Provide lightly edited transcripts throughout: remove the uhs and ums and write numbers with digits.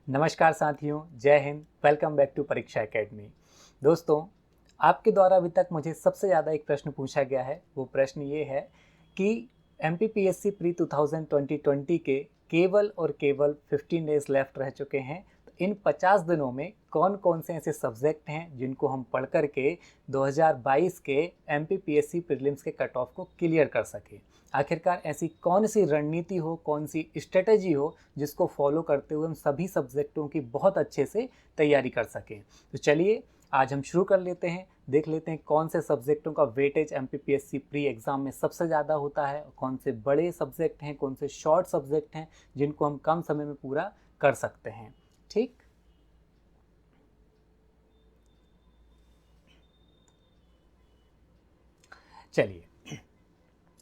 नमस्कार साथियों, जय हिंद। वेलकम बैक टू परीक्षा एकेडमी। दोस्तों, आपके द्वारा अभी तक मुझे सबसे ज़्यादा एक प्रश्न पूछा गया है। वो प्रश्न ये है कि एमपीपीएससी प्री 2020 के केवल और केवल 15 डेज लेफ्ट रह चुके हैं। तो इन 50 दिनों में कौन कौन से ऐसे सब्जेक्ट हैं जिनको हम पढ़ करके 2022 के एमपीपीएससी प्रीलिम्स के कट ऑफ को क्लियर कर सकें। आखिरकार ऐसी कौन सी रणनीति हो, कौन सी स्ट्रेटजी हो जिसको फॉलो करते हुए हम सभी सब्जेक्टों की बहुत अच्छे से तैयारी कर सकें। तो चलिए आज हम शुरू कर लेते हैं, देख लेते हैं कौन से सब्जेक्टों का वेटेज एमपीपीएससी प्री एग्ज़ाम में सबसे ज़्यादा होता है, कौन से बड़े सब्जेक्ट हैं, कौन से शॉर्ट सब्जेक्ट हैं जिनको हम कम समय में पूरा कर सकते हैं। ठीक, चलिए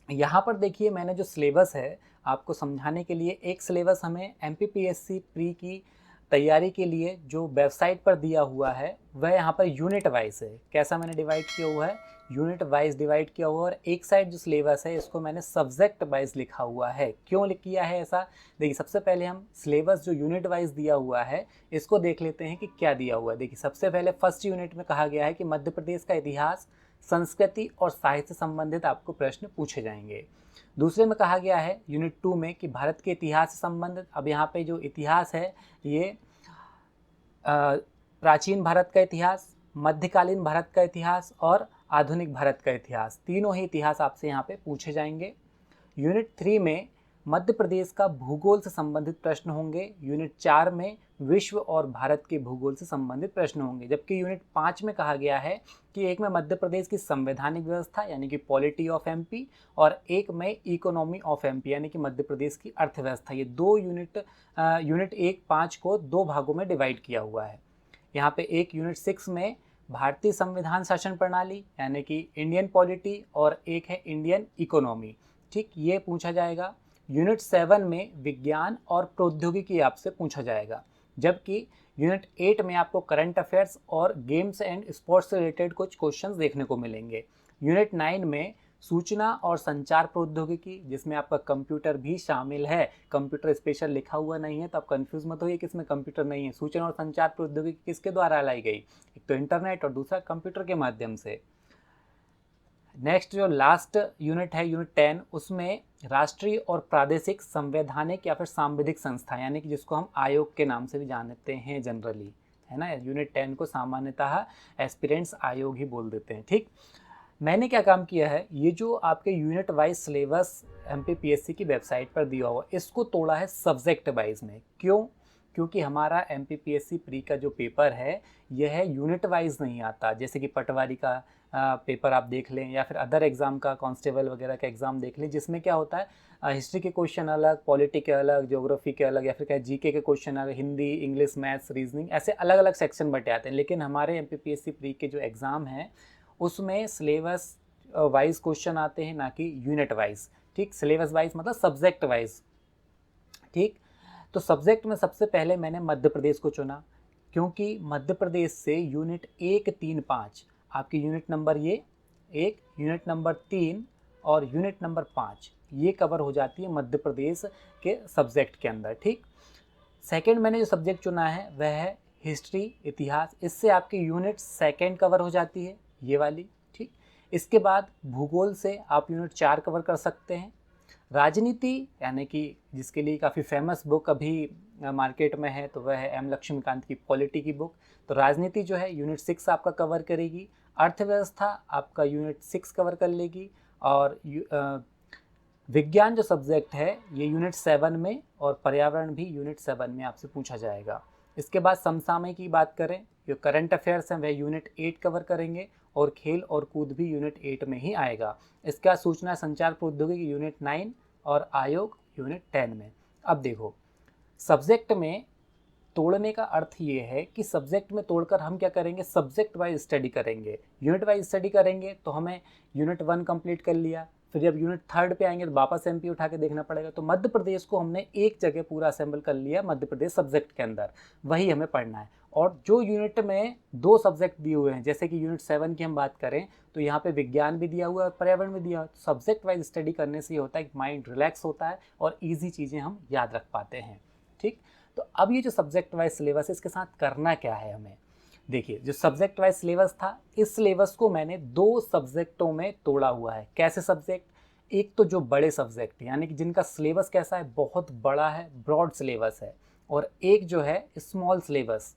यहाँ पर देखिए, मैंने जो सिलेबस है आपको समझाने के लिए, एक सिलेबस हमें एमपीपीएससी प्री की तैयारी के लिए जो वेबसाइट पर दिया हुआ है वह यहाँ पर यूनिट वाइज है। कैसा मैंने डिवाइड किया हुआ है, यूनिट वाइज डिवाइड किया हुआ है। और एक साइड जो सिलेबस है इसको मैंने सब्जेक्ट वाइज लिखा हुआ है। क्यों लिख किया है ऐसा, देखिए सबसे पहले हम सिलेबस जो यूनिट वाइज दिया हुआ है इसको देख लेते हैं कि क्या दिया हुआ है। देखिए सबसे पहले फर्स्ट यूनिट में कहा गया है कि मध्य प्रदेश का इतिहास, संस्कृति और साहित्य संबंधित आपको प्रश्न पूछे जाएंगे। दूसरे में कहा गया है यूनिट 2 में कि भारत के इतिहास से संबंधित। अब यहाँ पे जो इतिहास है ये प्राचीन भारत का इतिहास, मध्यकालीन भारत का इतिहास और आधुनिक भारत का इतिहास, तीनों ही इतिहास आपसे यहाँ पे पूछे जाएंगे। यूनिट 3 में मध्य प्रदेश का भूगोल से संबंधित प्रश्न होंगे। यूनिट 4 में विश्व और भारत के भूगोल से संबंधित प्रश्न होंगे। जबकि यूनिट 5 में कहा गया है कि एक में मध्य प्रदेश की संवैधानिक व्यवस्था यानी कि पॉलिटी ऑफ एमपी, और एक में इकोनॉमी ऑफ एमपी यानी कि मध्य प्रदेश की अर्थव्यवस्था। ये दो यूनिट 1-5 को दो भागों में डिवाइड किया हुआ है। यहाँ पे एक यूनिट 6 में भारतीय संविधान शासन प्रणाली यानी कि इंडियन पॉलिटी, और एक है इंडियन इकोनॉमी। ठीक, ये पूछा जाएगा। यूनिट 7 में विज्ञान और प्रौद्योगिकी आपसे पूछा जाएगा। जबकि यूनिट 8 में आपको करंट अफेयर्स और गेम्स एंड स्पोर्ट्स से रिलेटेड कुछ क्वेश्चंस देखने को मिलेंगे। यूनिट 9 में सूचना और संचार प्रौद्योगिकी, जिसमें आपका कंप्यूटर भी शामिल है। कंप्यूटर स्पेशल लिखा हुआ नहीं है तो आप कंफ्यूज मत होइए कि इसमें कंप्यूटर नहीं है। सूचना और संचार प्रौद्योगिकी किसके द्वारा लाई गई, एक तो इंटरनेट और दूसरा कंप्यूटर के माध्यम से। नेक्स्ट जो लास्ट यूनिट है यूनिट 10, उसमें राष्ट्रीय और प्रादेशिक संवैधानिक या फिर सांविधिक संस्था यानी कि जिसको हम आयोग के नाम से भी जानते हैं जनरली, है ना। यूनिट 10 को सामान्यतः एस्पिरेंट्स आयोग ही बोल देते हैं। ठीक, मैंने क्या काम किया है, ये जो आपके यूनिट वाइज सिलेबस एमपीपीएससी की वेबसाइट पर दिया हुआ इसको तोड़ा है सब्जेक्ट वाइज में। क्यों, क्योंकि हमारा एमपीपीएससी प्री का जो पेपर है यह है यूनिट वाइज नहीं आता। जैसे कि पटवारी का पेपर आप देख लें या फिर अदर एग्ज़ाम का, कांस्टेबल वगैरह का एग्ज़ाम देख लें, जिसमें क्या होता है हिस्ट्री के क्वेश्चन अलग, पॉलिटी के अलग, ज्योग्राफी के अलग, या फिर क्या जीके के क्वेश्चन अलग, हिंदी, इंग्लिश, मैथ्स, रीजनिंग, ऐसे अलग अलग सेक्शन बटे आते हैं। लेकिन हमारे एमपीपीएससी प्री के जो एग्ज़ाम हैं उसमें सिलेबस वाइज क्वेश्चन आते हैं, ना कि यूनिट वाइज। ठीक, सिलेबस वाइज मतलब सब्जेक्ट वाइज। ठीक, तो सब्जेक्ट में सबसे पहले मैंने मध्य प्रदेश को चुना, क्योंकि मध्य प्रदेश से यूनिट 1, 3, 5 आपकी यूनिट नंबर ये 1, यूनिट नंबर 3 और यूनिट नंबर 5 ये कवर हो जाती है मध्य प्रदेश के सब्जेक्ट के अंदर। ठीक, सेकंड मैंने जो सब्जेक्ट चुना है वह है हिस्ट्री, इतिहास। इससे आपकी यूनिट 2 कवर हो जाती है, ये वाली। ठीक, इसके बाद भूगोल से आप यूनिट 4 कवर कर सकते हैं। राजनीति यानी कि जिसके लिए काफ़ी फेमस बुक अभी मार्केट में है तो वह है एम लक्ष्मीकांत की पॉलिटी की बुक। तो राजनीति जो है यूनिट 6 आपका कवर करेगी। अर्थव्यवस्था आपका यूनिट 6 कवर कर लेगी। और विज्ञान जो सब्जेक्ट है ये यूनिट 7 में, और पर्यावरण भी यूनिट 7 में आपसे पूछा जाएगा। इसके बाद समसामयिक की बात करें, जो करंट अफेयर्स हैं वह यूनिट 8 कवर करेंगे, और खेल और कूद भी यूनिट 8 में ही आएगा। इसके बाद सूचना संचार प्रौद्योगिकी यूनिट 9 और आयोग यूनिट 10 में। अब देखो, सब्जेक्ट में तोड़ने का अर्थ ये है कि सब्जेक्ट में तोड़कर हम क्या करेंगे, सब्जेक्ट वाइज स्टडी करेंगे। यूनिट वाइज स्टडी करेंगे तो हमें यूनिट 1 कंप्लीट कर लिया, फिर जब यूनिट 3 पे आएंगे तो वापस एमपी उठा के देखना पड़ेगा। तो मध्य प्रदेश को हमने एक जगह पूरा असेंबल कर लिया मध्य प्रदेश सब्जेक्ट के अंदर, वही हमें पढ़ना है। और जो यूनिट में 2 सब्जेक्ट दिए हुए हैं, जैसे कि यूनिट 7 की हम बात करें तो यहाँ पे विज्ञान भी दिया हुआ है और पर्यावरण भी दिया हुआ है। सब्जेक्ट वाइज स्टडी करने से ये होता है कि माइंड रिलैक्स होता है और ईजी चीज़ें हम याद रख पाते हैं। ठीक, तो अब ये जो सब्जेक्ट वाइज सिलेबस है इसके साथ करना क्या है हमें, देखिए जो सब्जेक्ट वाइज सिलेबस था इस सिलेबस को मैंने 2 सब्जेक्टों में तोड़ा हुआ है। कैसे सब्जेक्ट, एक तो जो बड़े सब्जेक्ट यानी कि जिनका सिलेबस कैसा है, बहुत बड़ा है, ब्रॉड सिलेबस है, और एक जो है स्मॉल सिलेबस,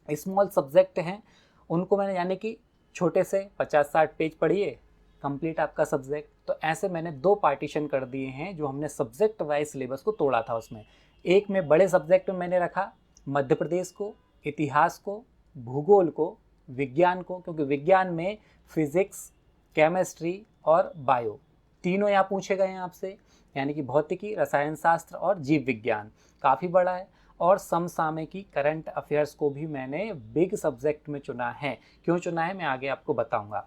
स्मॉल सब्जेक्ट हैं उनको मैंने यानी कि छोटे से 50-60 पेज पढ़िए कंप्लीट आपका सब्जेक्ट। तो ऐसे मैंने 2 पार्टीशन कर दिए हैं जो हमने सब्जेक्ट वाइज सिलेबस को तोड़ा था उसमें। एक में बड़े सब्जेक्ट में मैंने रखा मध्य प्रदेश को, इतिहास को, भूगोल को, विज्ञान को, क्योंकि विज्ञान में फिजिक्स, केमिस्ट्री और बायो तीनों यहाँ पूछे गए हैं आपसे, यानी कि भौतिकी, रसायन शास्त्र और जीव विज्ञान काफ़ी बड़ा है। और समसामयिकी करंट अफेयर्स को भी मैंने बिग सब्जेक्ट में चुना है। क्यों चुना है मैं आगे आपको बताऊंगा।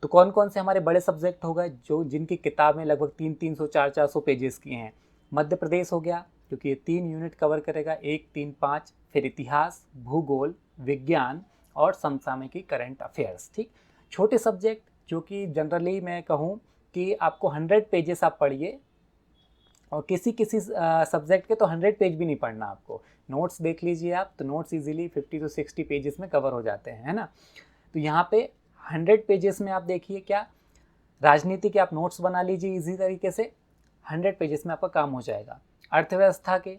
तो कौन कौन से हमारे बड़े सब्जेक्ट हो गए जो जिनकी किताबें लगभग 300-300 400-400 पेजेस की हैं। मध्य प्रदेश हो गया क्योंकि ये 3 यूनिट कवर करेगा, 1, 3, 5, फिर इतिहास, भूगोल, विज्ञान और समसामयिकी करंट अफेयर्स। ठीक, छोटे सब्जेक्ट जो कि जनरली मैं कहूँ कि आपको 100 पेजेस आप पढ़िए, और किसी किसी सब्जेक्ट के तो 100 पेज भी नहीं पढ़ना आपको, नोट्स देख लीजिए आप, तो नोट्स इजीली 50 to 60 पेजेस में कवर हो जाते हैं, है ना। तो यहाँ पे 100 पेजेस में आप देखिए क्या, राजनीति के आप नोट्स बना लीजिए इजी तरीके से, 100 पेजेस में आपका काम हो जाएगा। अर्थव्यवस्था के,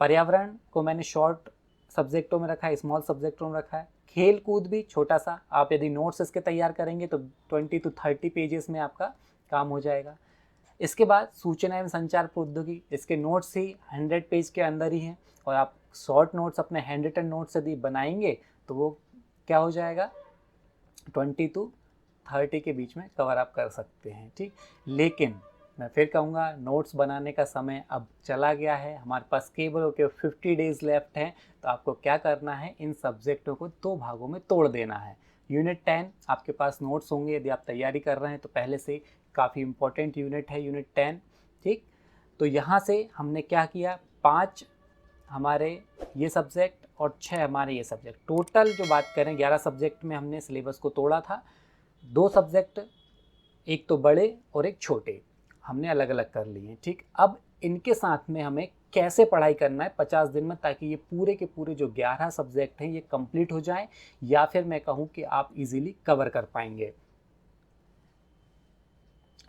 पर्यावरण को मैंने शॉर्ट सब्जेक्टों में रखा है, स्मॉल सब्जेक्टों में रखा है। खेल कूद भी छोटा सा, आप यदि नोट्स इसके तैयार करेंगे तो 20 to 30 पेजेस में आपका काम हो जाएगा। इसके बाद सूचना एवं संचार प्रौद्योगिकी, इसके नोट्स ही 100 पेज के अंदर ही हैं, और आप शॉर्ट नोट्स अपने हैंड रिटन नोट्स यदि बनाएंगे तो वो क्या हो जाएगा 20 to 30 के बीच में कवर आप कर सकते हैं। ठीक, लेकिन मैं फिर कहूँगा नोट्स बनाने का समय अब चला गया है, हमारे पास केवल 50 डेज लेफ्ट हैं। तो आपको क्या करना है, इन सब्जेक्टों को 2 भागों में तोड़ देना है। यूनिट 10 आपके पास नोट्स होंगे यदि आप तैयारी कर रहे हैं तो पहले से काफ़ी इंपॉर्टेंट यूनिट है यूनिट 10। ठीक, तो यहाँ से हमने क्या किया, 5 हमारे ये सब्जेक्ट और 6 हमारे ये सब्जेक्ट, टोटल जो बात करें 11 सब्जेक्ट में हमने सिलेबस को तोड़ा था। 2 सब्जेक्ट, एक तो बड़े और एक छोटे, हमने अलग अलग कर लिए। ठीक, अब इनके साथ में हमें कैसे पढ़ाई करना है 50 दिन में, ताकि ये पूरे के पूरे जो 11 सब्जेक्ट हैं ये कंप्लीट हो जाएं, या फिर मैं कहूँ कि आप इजीली कवर कर पाएंगे।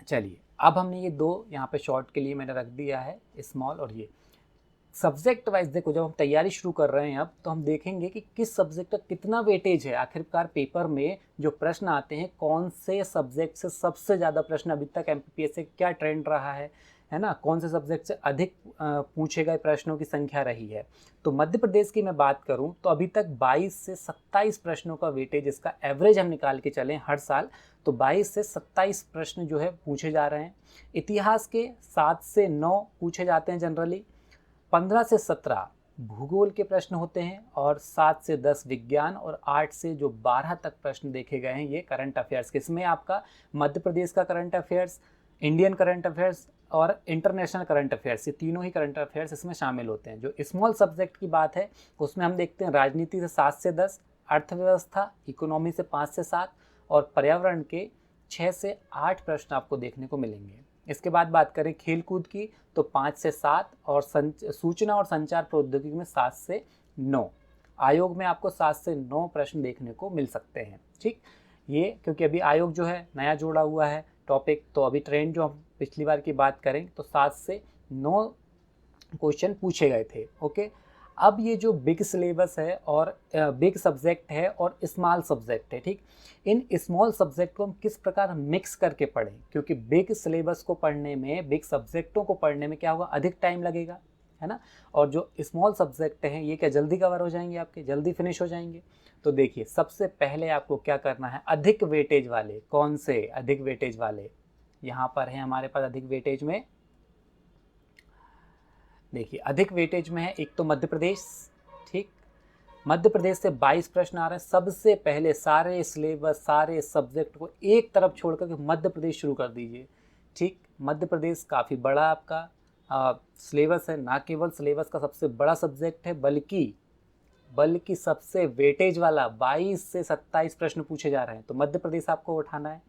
चलिए, अब हमने ये 2 यहाँ पे शॉर्ट के लिए मैंने रख दिया है, स्मॉल और ये सब्जेक्ट वाइज। देखो जब हम तैयारी शुरू कर रहे हैं अब, तो हम देखेंगे कि किस सब्जेक्ट का कितना वेटेज है। आखिरकार पेपर में जो प्रश्न आते हैं, कौन से सब्जेक्ट से सबसे ज़्यादा प्रश्न अभी तक एमपीपीएस से क्या ट्रेंड रहा है ना, कौन से सब्जेक्ट से अधिक पूछे गए प्रश्नों की संख्या रही है। तो मध्य प्रदेश की मैं बात करूं तो अभी तक 22 से 27 प्रश्नों का वेटेज, इसका एवरेज हम निकाल के चलें हर साल, तो 22 से 27 प्रश्न जो है पूछे जा रहे हैं। इतिहास के 7 से 9 पूछे जाते हैं जनरली, 15 से 17 भूगोल के प्रश्न होते हैं, और 7 से 10 विज्ञान, और 8 से जो 12 तक प्रश्न देखे गए हैं ये करंट अफेयर्स। किसमें आपका मध्य प्रदेश का current affairs, Indian current affairs और इंटरनेशनल करंट अफेयर्स, ये तीनों ही करंट अफेयर्स इसमें शामिल होते हैं। जो स्मॉल सब्जेक्ट की बात है उसमें हम देखते हैं राजनीति से 7 से 10, अर्थव्यवस्था इकोनॉमी से 5 से 7, और पर्यावरण के 6 से 8 प्रश्न आपको देखने को मिलेंगे। इसके बाद बात करें खेल कूद की तो 5 से 7, और सूचना और संचार प्रौद्योगिकी में 7 से 9। आयोग में आपको 7 से 9 प्रश्न देखने को मिल सकते हैं। ठीक, ये क्योंकि अभी आयोग जो है नया जोड़ा हुआ है टॉपिक, तो अभी ट्रेंड जो हम पिछली बार की बात करें तो 7 से 9 क्वेश्चन पूछे गए थे। ओके, अब ये जो बिग सिलेबस है और बिग सब्जेक्ट है और स्मॉल सब्जेक्ट है, ठीक, इन स्मॉल सब्जेक्ट को हम किस प्रकार मिक्स करके पढ़ें, क्योंकि बिग सिलेबस को पढ़ने में, बिग सब्जेक्टों को पढ़ने में क्या होगा, अधिक टाइम लगेगा, है ना। और जो स्मॉल सब्जेक्ट हैं ये क्या जल्दी कवर हो जाएंगे, आपके जल्दी फिनिश हो जाएंगे। तो देखिए सबसे पहले आपको क्या करना है, अधिक वेटेज वाले, कौन से अधिक वेटेज वाले यहाँ पर हैं हमारे पास। अधिक वेटेज में देखिए, अधिक वेटेज में है एक तो मध्य प्रदेश। ठीक, मध्य प्रदेश से 22 प्रश्न आ रहे हैं। सबसे पहले सारे सिलेबस, सारे सब्जेक्ट को एक तरफ छोड़कर के मध्य प्रदेश शुरू कर दीजिए। ठीक, मध्य प्रदेश काफ़ी बड़ा आपका सिलेबस है, ना केवल सिलेबस का सबसे बड़ा सब्जेक्ट है बल्कि सबसे वेटेज वाला 22 से 27 प्रश्न पूछे जा रहे हैं, तो मध्य प्रदेश आपको उठाना है।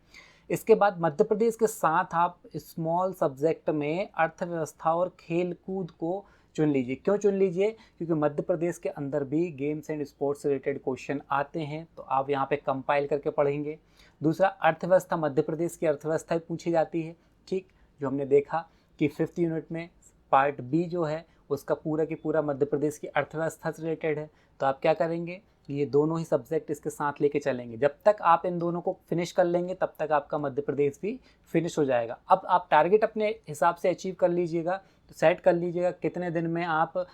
इसके बाद मध्य प्रदेश के साथ आप स्मॉल सब्जेक्ट में अर्थव्यवस्था और खेल कूद को चुन लीजिए। क्यों चुन लीजिए? क्योंकि मध्य प्रदेश के अंदर भी गेम्स एंड स्पोर्ट्स से रिलेटेड क्वेश्चन आते हैं, तो आप यहाँ पे कंपाइल करके पढ़ेंगे। दूसरा, अर्थव्यवस्था, मध्य प्रदेश की अर्थव्यवस्था भी पूछी जाती है। ठीक, जो हमने देखा कि 5th यूनिट में पार्ट बी जो है उसका पूरा की पूरा मध्य प्रदेश की अर्थव्यवस्था से रिलेटेड है। तो आप क्या करेंगे, ये दोनों ही सब्जेक्ट इसके साथ लेके चलेंगे। जब तक आप इन दोनों को फिनिश कर लेंगे तब तक आपका मध्य प्रदेश भी फिनिश हो जाएगा। अब आप टारगेट अपने हिसाब से अचीव कर लीजिएगा, तो सेट कर लीजिएगा कितने दिन में आप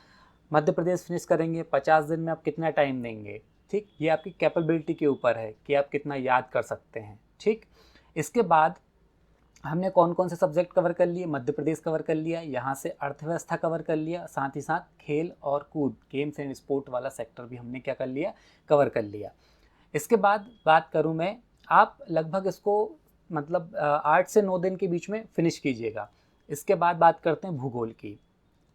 मध्य प्रदेश फिनिश करेंगे, 50 दिन में आप कितना टाइम देंगे। ठीक, ये आपकी कैपेबिलिटी के ऊपर है कि आप कितना याद कर सकते हैं। ठीक, इसके बाद हमने कौन कौन से सब्जेक्ट कवर कर लिए, मध्य प्रदेश कवर कर लिया, यहाँ से अर्थव्यवस्था कवर कर लिया, साथ ही साथ खेल और कूद, गेम्स एंड स्पोर्ट वाला सेक्टर भी हमने क्या कर लिया, कवर कर लिया। इसके बाद बात करूँ मैं, आप लगभग इसको मतलब 8 से 9 दिन के बीच में फिनिश कीजिएगा। इसके बाद बात करते हैं भूगोल की।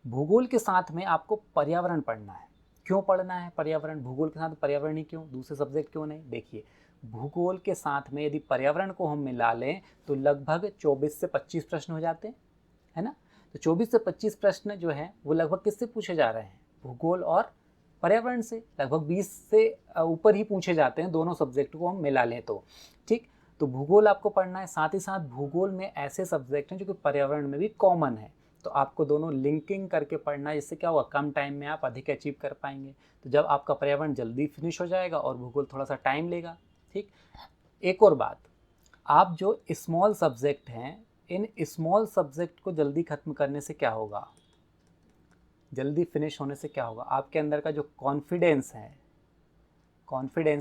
भूगोल के साथ में आपको पर्यावरण पढ़ना है। क्यों पढ़ना है पर्यावरण? भूगोल के साथ पर्यावरण ही क्यों, दूसरे सब्जेक्ट क्यों नहीं? देखिए, भूगोल के साथ में यदि पर्यावरण को हम मिला लें तो लगभग 24 से 25 प्रश्न हो जाते हैं, है ना। तो 24 से 25 प्रश्न जो हैं वो लगभग किससे पूछे जा रहे हैं? भूगोल और पर्यावरण से। लगभग 20 से ऊपर ही पूछे जाते हैं, दोनों सब्जेक्ट को हम मिला लें तो। ठीक, तो भूगोल आपको पढ़ना है। साथ ही साथ भूगोल में ऐसे सब्जेक्ट हैं जो कि पर्यावरण में भी कॉमन है, तो आपको दोनों लिंकिंग करके पढ़ना है। जिससे क्या होगा, कम टाइम में आप अधिक अचीव कर पाएंगे। तो जब आपका पर्यावरण जल्दी फिनिश हो जाएगा और भूगोल थोड़ा सा टाइम लेगा। ठीक, एक और बात, आप जो स्मॉल सब्जेक्ट हैं, इन स्मॉल सब्जेक्ट को जल्दी ख़त्म करने से क्या होगा, जल्दी फिनिश होने से क्या होगा, आपके अंदर का जो कॉन्फिडेंस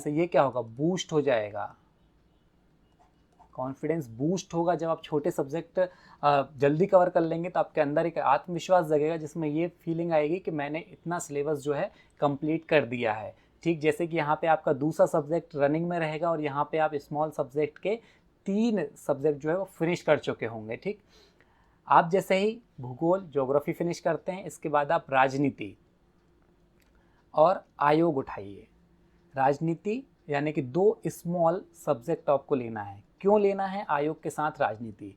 है ये क्या होगा, बूस्ट हो जाएगा। कॉन्फिडेंस बूस्ट होगा जब आप छोटे सब्जेक्ट जल्दी कवर कर लेंगे, तो आपके अंदर एक आत्मविश्वास जगेगा जिसमें ये फीलिंग आएगी कि मैंने इतना सिलेबस जो है कंप्लीट कर दिया है। ठीक, जैसे कि यहाँ पे आपका दूसरा सब्जेक्ट रनिंग में रहेगा और यहाँ पे आप स्मॉल सब्जेक्ट के 3 सब्जेक्ट जो है वो फिनिश कर चुके होंगे। ठीक, आप जैसे ही भूगोल, ज्योग्राफी फिनिश करते हैं, इसके बाद आप राजनीति और आयोग उठाइए। राजनीति यानी कि 2 स्मॉल सब्जेक्ट आपको लेना है। क्यों लेना है आयोग के साथ राजनीति?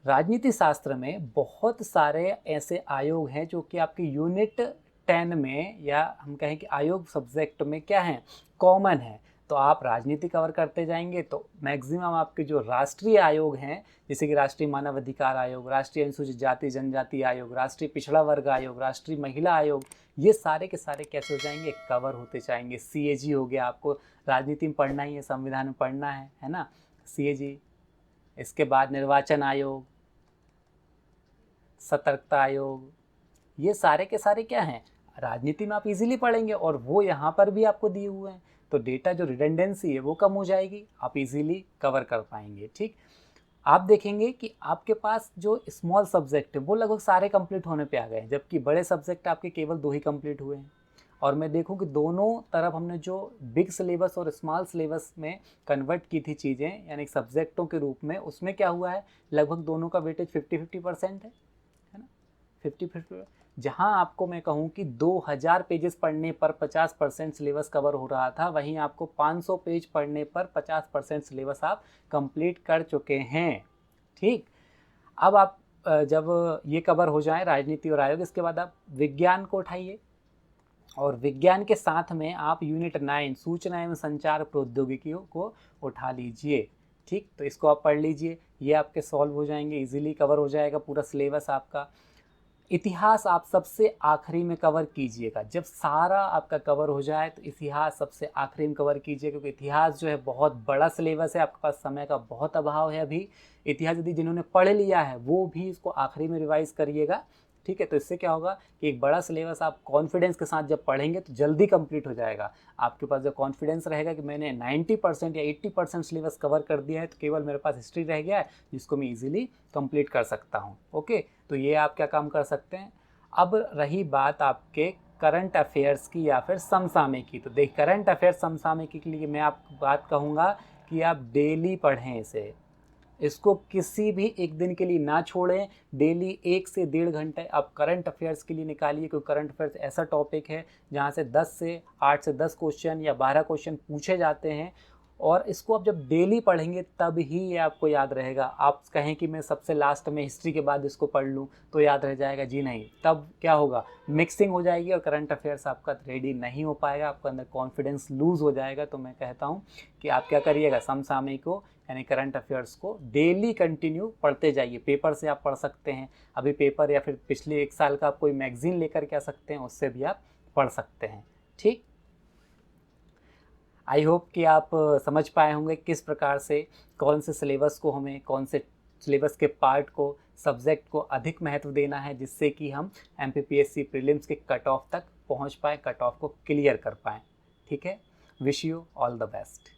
राजनीति शास्त्र में बहुत सारे ऐसे आयोग हैं जो कि आपके यूनिट 10 में, या हम कहें कि आयोग सब्जेक्ट में क्या है, कॉमन है। तो आप राजनीति कवर करते जाएंगे तो मैक्सिमम आपके जो राष्ट्रीय आयोग हैं, जैसे कि राष्ट्रीय मानव अधिकार आयोग, राष्ट्रीय अनुसूचित जाति जनजाति आयोग, राष्ट्रीय पिछड़ा वर्ग आयोग, राष्ट्रीय महिला आयोग, ये सारे के सारे कैसे हो जाएंगे, कवर होते जाएंगे। CAG हो गया, आपको राजनीति में पढ़ना ही है, संविधान में पढ़ना है ना, CAG। इसके बाद निर्वाचन आयोग, सतर्कता आयोग, ये सारे के सारे क्या हैं, राजनीति में आप इजीली पढ़ेंगे और वो यहाँ पर भी आपको दिए हुए हैं। तो डेटा जो रिडंडेंसी है वो कम हो जाएगी, आप इजीली कवर कर पाएंगे। ठीक, आप देखेंगे कि आपके पास जो स्मॉल सब्जेक्ट है वो लगभग सारे कंप्लीट होने पे आ गए हैं, जबकि बड़े सब्जेक्ट आपके केवल 2 ही कंप्लीट हुए हैं। और मैं देखूं कि दोनों तरफ हमने जो बिग सिलेबस और स्मॉल सिलेबस में कन्वर्ट की थी चीज़ें, यानी सब्जेक्टों के रूप में, उसमें क्या हुआ है, लगभग दोनों का वेटेज 50-50% है ना, 50-50। जहां आपको मैं कहूं कि 2000 पेजेस पढ़ने पर 50% सिलेबस कवर हो रहा था, वहीं आपको 500 पेज पढ़ने पर 50% सिलेबस आप कंप्लीट कर चुके हैं। ठीक, अब आप जब ये कवर हो जाए राजनीति और आयोग, इसके बाद आप विज्ञान को उठाइए और विज्ञान के साथ में आप यूनिट 9 सूचना एवं संचार प्रौद्योगिकियों को उठा लीजिए। ठीक, तो इसको आप पढ़ लीजिए, ये आपके सॉल्व हो जाएंगे, इजीली कवर हो जाएगा पूरा सिलेबस आपका। इतिहास आप सबसे आखिरी में कवर कीजिएगा। जब सारा आपका कवर हो जाए तो इतिहास सबसे आखिरी में कवर कीजिए, क्योंकि इतिहास जो है बहुत बड़ा सिलेबस है, आपके पास समय का बहुत अभाव है अभी। इतिहास यदि जिन्होंने पढ़ लिया है वो भी इसको आखिरी में रिवाइज करिएगा। ठीक है, तो इससे क्या होगा कि एक बड़ा सिलेबस आप कॉन्फिडेंस के साथ जब पढ़ेंगे तो जल्दी कंप्लीट हो जाएगा। आपके पास जब कॉन्फिडेंस रहेगा कि मैंने 90% या 80% सिलेबस कवर कर दिया है, तो केवल मेरे पास हिस्ट्री रह गया है जिसको मैं इजीली कंप्लीट कर सकता हूँ। ओके, तो ये आप क्या काम कर सकते हैं। अब रही बात आपके करंट अफेयर्स की या फिर समसामयिकी, तो देख करंट अफेयर्स समसामयिकी के लिए मैं आपको बात कहूँगा कि आप डेली पढ़ें इसको किसी भी एक दिन के लिए ना छोड़ें। डेली 1 से 1.5 घंटे आप करंट अफेयर्स के लिए निकालिए, क्योंकि करंट अफेयर्स ऐसा टॉपिक है जहाँ से 8 से 10 क्वेश्चन या 12 क्वेश्चन पूछे जाते हैं और इसको आप जब डेली पढ़ेंगे तब ही ये आपको याद रहेगा। आप कहें कि मैं सबसे लास्ट में हिस्ट्री के बाद इसको पढ़ लूँ तो याद रह जाएगा, जी नहीं, तब क्या होगा, मिक्सिंग हो जाएगी और करंट अफेयर्स आपका रेडी नहीं हो पाएगा, आपके अंदर कॉन्फिडेंस लूज़ हो जाएगा। तो मैं कहता हूँ कि आप क्या करिएगा, समसामयिक को यानी करंट अफेयर्स को डेली कंटिन्यू पढ़ते जाइए। पेपर से आप पढ़ सकते हैं, अभी पेपर या फिर पिछले 1 साल का आप कोई मैगजीन लेकर के आ सकते हैं, उससे भी आप पढ़ सकते हैं। ठीक, आई होप कि आप समझ पाए होंगे किस प्रकार से कौन से सिलेबस को हमें, कौन से सिलेबस के पार्ट को, सब्जेक्ट को अधिक महत्व देना है, जिससे कि हम MPPSC प्रीलिम्स के कट ऑफ तक पहुंच पाएँ, कट ऑफ को क्लियर कर पाएँ। ठीक है, wish you all the best.